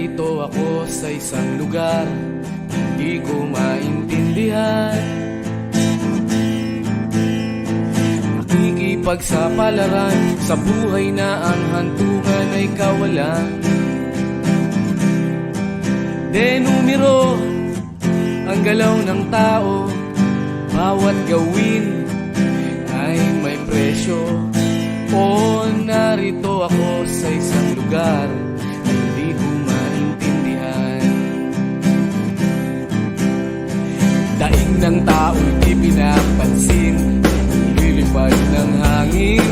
Narito ako sa isang lugar, di ko maintindihan. Nakikipagsapalaran sa buhay na ang hantungan ay kawalan. Denumero ang galaw ng tao, bawat gawin ay may presyo. O narito ako sa isang lugar na hindi ko maintindihan. Daing ng tao'y di pinapansin, lilipad ng hangin.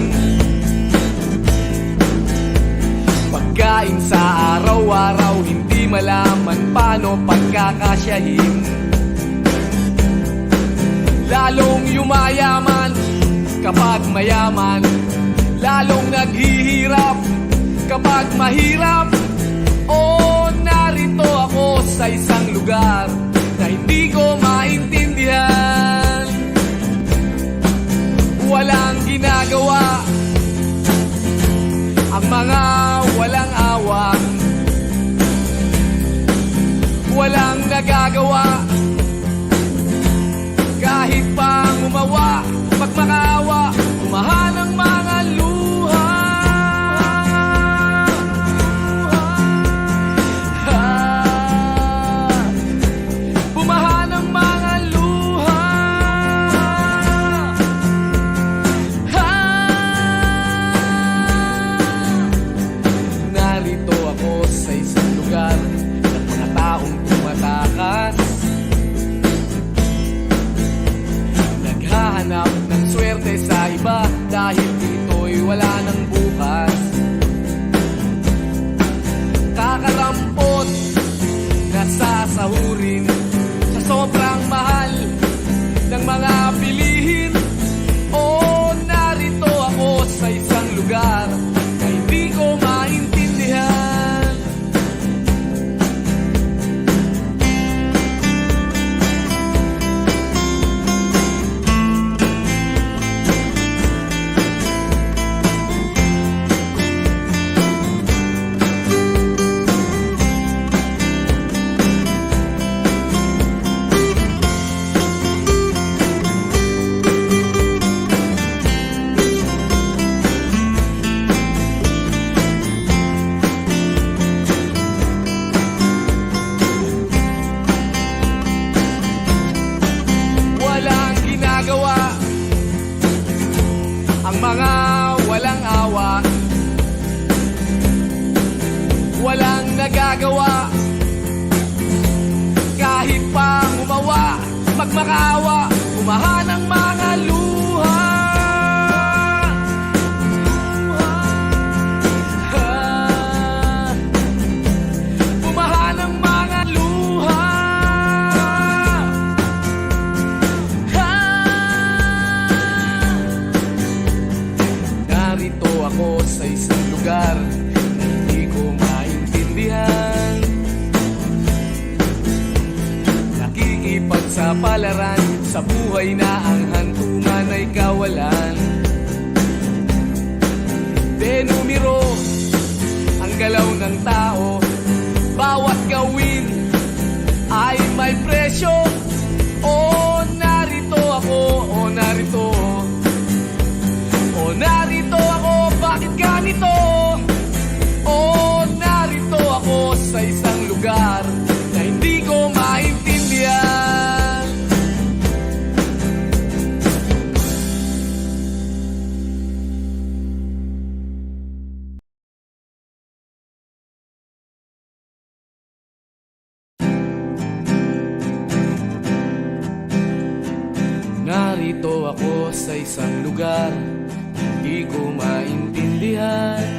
Pagkain sa araw-araw, hindi malaman paano pagkakasyahin. Lalong yumayaman kapag mayaman, lalong naghihirap kapag mahirap. O narito ako sa isang lugar na hindi ko maintindihan. Walang ginagawa ang mga walang awa, walang nagagawa kahit pang umawa, pagmakaawa, umahan ang mga luha. Bumahan ang mga luha. Narito ako sa isang lugar ng mga taong tumatakas, naghahanap ng swerte sa iba dahil dito'y wala ng bukas. Kakarampot na sasahurin sa sobrang mahal ng mga bilihin. O narito ako sa isang lugar na hindi ko maintindihan. Ang mga walang awa, walang nagagawa kahit pang umawa, magmakaawa, umahan ang mga luha. Umahan ang mga luha. Narito ako sa isang lugar na hindi ko maintindihan. Nakikipagsapalaran sa buhay na ang hantungan ay kawalan. Denumero ang galaw ng tao, bawat gawin ay may presyo. O narito ako, o narito, o narito ako, bakit ganito? O narito ako sa isang lugar na hindi ko maintindihan. Narito ako sa isang lugar, di ko maintindihan.